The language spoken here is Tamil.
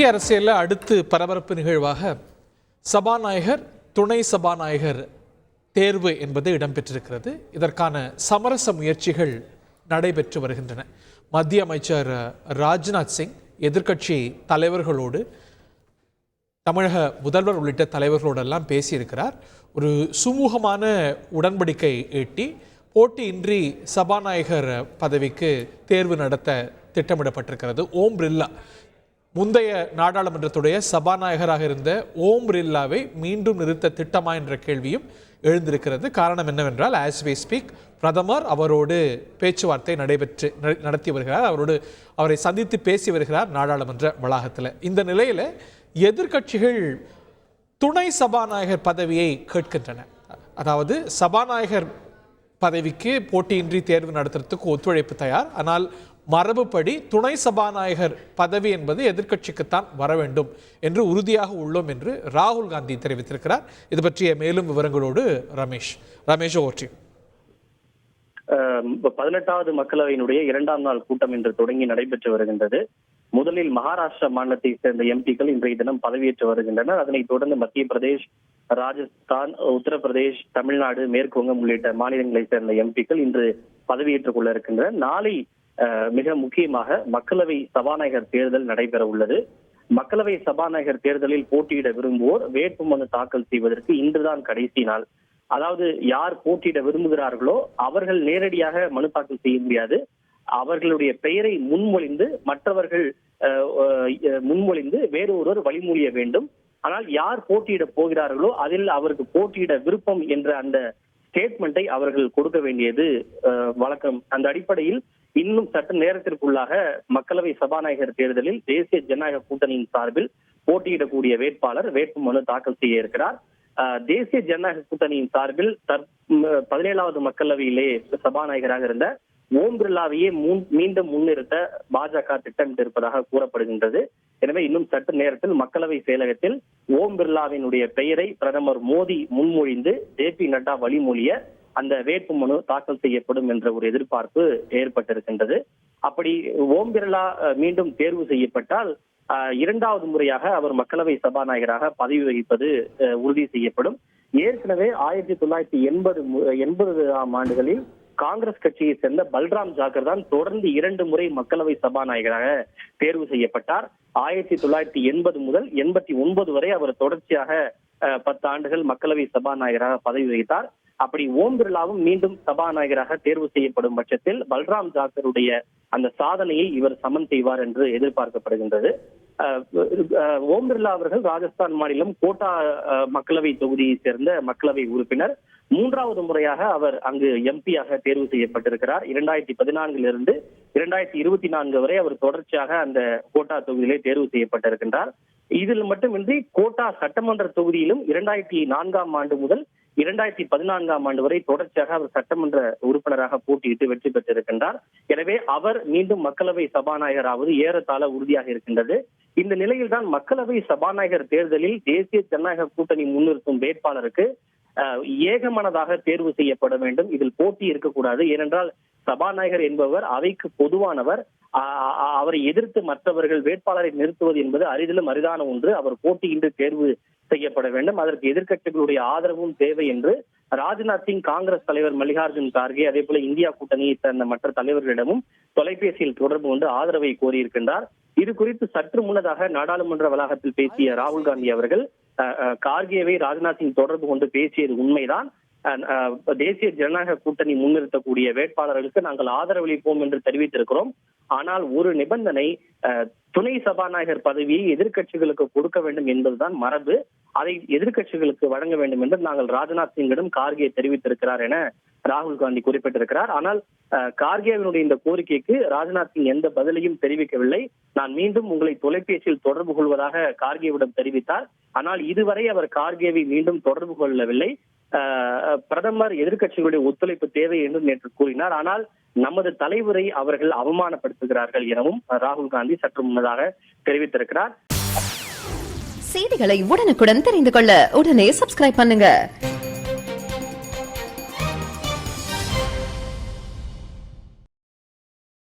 இந்திய அரசியலில் அடுத்து பரபரப்பு நிகழ்வாக சபாநாயகர், துணை சபாநாயகர் தேர்வு என்பது இடம்பெற்றிருக்கிறது. இதற்கான சமரச முயற்சிகள் நடைபெற்று வருகின்றன. மத்திய அமைச்சர் ராஜ்நாத் சிங் எதிர்க்கட்சி தலைவர்களோடு, தமிழக முதல்வர் உள்ளிட்ட தலைவர்களோடெல்லாம் பேசியிருக்கிறார். ஒரு சுமூகமான உடன்படிக்கை எட்டி போட்டியின்றி சபாநாயகர் பதவிக்கு தேர்வு நடத்த திட்டமிடப்பட்டிருக்கிறது. ஓம் பிர்லா முந்தைய நாடாளுமன்றத்துடைய சபாநாயகராக இருந்த ஓம் பிர்லாவை மீண்டும் நிறுத்த திட்டமா என்ற கேள்வியும் எழுந்திருக்கிறது. காரணம் என்னவென்றால், ஆஸ் வி ஸ்பீக், பிரதமர் அவரோடு பேச்சுவார்த்தை நடத்தி வருகிறார். அவரை சந்தித்து பேசி வருகிறார் நாடாளுமன்ற வளாகத்தில். இந்த நிலையில் எதிர்க்கட்சிகள் துணை சபாநாயகர் பதவியை கேட்கின்றன. அதாவது சபாநாயகர் பதவிக்கு போட்டியின்றி தேர்வு நடத்துறதுக்கு ஒத்துழைப்பு தயார், ஆனால் மரபுப்படி துணை சபாநாயகர் பதவி என்பது எதிர்க்கட்சிக்குத்தான் வர வேண்டும் என்று உறுதியாக உள்ளோம் என்று ராகுல் காந்தி தெரிவித்திருக்கிறார். இது பற்றிய மேலும் விவரங்களோடு ரமேஷ் ஓற்றி. 18வது மக்களவையினுடைய 2ஆம் நாள் கூட்டம் இன்று தொடங்கி நடைபெற்று வருகின்றது. முதலில் மகாராஷ்டிரா மாநிலத்தை சேர்ந்த எம்பிக்கள் இன்றைய தினம் பதவியேற்று வருகின்றனர். அதனைத் தொடர்ந்து மத்திய பிரதேஷ், ராஜஸ்தான், உத்தரப்பிரதேஷ், தமிழ்நாடு, மேற்கு வங்கம் உள்ளிட்ட மாநிலங்களைச் சேர்ந்த எம்பிக்கள் இன்று பதவியேற்றுக் கொள்ள இருக்கின்றனர். நாளை மிக முக்கியமாக மக்களவை சபாநாயகர் தேர்தல் நடைபெற உள்ளது. மக்களவை சபாநாயகர் தேர்தலில் போட்டியிட விரும்புவோர் வேட்புமனு தாக்கல் செய்வதற்கு இன்றுதான் கடைசி நாள். அதாவது யார் போட்டியிட விரும்புகிறார்களோ அவர்கள் நேரடியாக மனு தாக்கல் செய்ய முடியாது. அவர்களுடைய பெயரை மற்றவர்கள் முன்மொழிந்து வேறொருவர் வழிமொழிய வேண்டும். ஆனால் யார் போட்டியிட போகிறார்களோ அதில் அவருக்கு போட்டியிட விருப்பம் என்ற அந்த ஸ்டேட்மெண்ட்டை அவர்கள் கொடுக்க வேண்டியது வழக்கம். அந்த அடிப்படையில் இன்னும் சற்று நேரத்திற்குள்ளாக மக்களவை சபாநாயகர் தேர்தலில் தேசிய ஜனநாயக கூட்டணியின் சார்பில் போட்டியிடக்கூடிய வேட்பாளர் வேட்புமனு தாக்கல் செய்ய இருக்கிறார். தேசிய ஜனநாயக கூட்டணியின் சார்பில் 17வது மக்களவையிலே சபாநாயகராக இருந்த ஓம் பிர்லாவையே மீண்டும் முன்னிறுத்த பாஜக திட்டமிட்டிருப்பதாக கூறப்படுகின்றது. எனவே இன்னும் சற்று நேரத்தில் மக்களவை செயலகத்தில் ஓம் பிர்லாவினுடைய பெயரை பிரதமர் மோடி முன்மொழிந்து ஜே.பி. நட்டா வழிமொழிய அந்த வேட்புமனு தாக்கல் செய்யப்படும் என்ற ஒரு எதிர்பார்ப்பு ஏற்பட்டிருக்கின்றது. அப்படி ஓம் பிர்லா மீண்டும் தேர்வு செய்யப்பட்டால் 2வது முறையாக அவர் மக்களவை சபாநாயகராக பதவி வகிப்பது உறுதி செய்யப்படும். ஏற்கனவே 1980ஆம் ஆண்டுகளில் காங்கிரஸ் கட்சியை சேர்ந்த பல்ராம் ஜாக்கர் தான் தொடர்ந்து 2 முறை மக்களவை சபாநாயகராக தேர்வு செய்யப்பட்டார். 1980 முதல் 89 வரை அவர் தொடர்ச்சியாக 10 ஆண்டுகள் மக்களவை சபாநாயகராக பதவி வகித்தார். அப்படி ஓம் பிர்லாவும் மீண்டும் சபாநாயகராக தேர்வு செய்யப்படும் பட்சத்தில் பல்ராம் ஜாக்கருடைய அந்த சாதனையை இவர் சமன் செய்வார் என்று எதிர்பார்க்கப்படுகின்றது. ஓம் பிர்லா அவர்கள் ராஜஸ்தான் மாநிலம் கோட்டா மக்களவை தொகுதியை சேர்ந்த மக்களவை உறுப்பினர். 3வது முறையாக அவர் அங்கு எம்பியாக தேர்வு செய்யப்பட்டிருக்கிறார். 2014 2024 வரை அவர் தொடர்ச்சியாக அந்த கோட்டா தொகுதியிலே தேர்வு செய்யப்பட்டிருக்கின்றார். இதில் மட்டுமின்றி கோட்டா சட்டமன்ற தொகுதியிலும் 2004ஆம் ஆண்டு முதல் 2014ஆம் ஆண்டு வரை தொடர்ச்சியாக அவர் சட்டமன்ற உறுப்பினராக போட்டியிட்டு வெற்றி பெற்றிருக்கின்றார். எனவே அவர் மீண்டும் மக்களவை சபாநாயகராவது ஏறத்தாழ உறுதியாக இருக்கின்றது. இந்த நிலையில்தான் மக்களவை சபாநாயகர் தேர்தலில் தேசிய ஜனநாயக கூட்டணி முன்னிறுத்தும் வேட்பாளருக்கு ஏகமனதாக தேர்வு செய்யப்பட வேண்டும். இதில் போட்டி இருக்கக்கூடாது. ஏனென்றால் சபாநாயகர் என்பவர் அவைக்கு பொதுவானவர். அவரை எதிர்த்து மற்றவர்கள் வேட்பாளரை நிறுத்துவது என்பது அரிதிலும் அரிதான ஒன்று. அவர் போட்டியின்றி தேர்வு செய்யப்பட வேண்டும். அதற்கு எதிர்க்கட்சிகளுடைய ஆதரவும் தேவை என்று ராஜ்நாத் சிங், காங்கிரஸ் தலைவர் மல்லிகார்ஜுன் கார்கே, அதே போல இந்தியா கூட்டணியை சேர்ந்த மற்ற தலைவர்களிடமும் தொலைபேசியில் தொடர்பு கொண்டு ஆதரவை கோரியிருக்கின்றார். இது குறித்து சற்று முன்னதாக நாடாளுமன்ற வளாகத்தில் பேசிய ராகுல் காந்தி அவர்கள் கார்கேவை ராஜ்நாத் சிங் தொடர்பு கொண்டு பேசியது உண்மைதான். தேசிய ஜனநாயக கூட்டணி முன்னிறுத்தக்கூடிய வேட்பாளர்களுக்கு நாங்கள் ஆதரவளிப்போம் என்று தெரிவித்திருக்கிறோம். ஆனால் ஒரு நிபந்தனை, துணை சபாநாயகர் பதவியை எதிர்க்கட்சிகளுக்கு கொடுக்க வேண்டும் என்பதுதான் மரபு. அதை எதிர்க்கட்சிகளுக்கு வழங்க வேண்டும் என்று நாங்கள் ராஜ்நாத் சிங்கிடம் கார்கே தெரிவித்திருக்கிறார் என ராகுல் காந்தி குறிப்பிட்டிருக்கிறார். ஆனால் கார்கேவினுடைய இந்த கோரிக்கைக்கு ராஜ்நாத் சிங் எந்த பதிலையும் தெரிவிக்கவில்லை. நான் மீண்டும் உங்களை தொலைபேசியில் தொடர்பு கொள்வதாக கார்கேவிடம் தெரிவித்தார். ஆனால் இதுவரை அவர் கார்கேவை மீண்டும் தொடர்பு கொள்ளவில்லை. பிரதமர் எதிர்க்கட்சிகளுடைய ஒத்துழைப்பு தேவை என்று நேற்று கூறினார். ஆனால் நமது தலைவரை அவர்கள் அவமானப்படுத்துகிறார்கள் எனவும் ராகுல் காந்தி சற்று முன்னதாக தெரிவித்திருக்கிறார். செய்திகளை உடனுக்குடன் தெரிந்து கொள்ள உடனே சப்ஸ்கிரைப் பண்ணுங்க.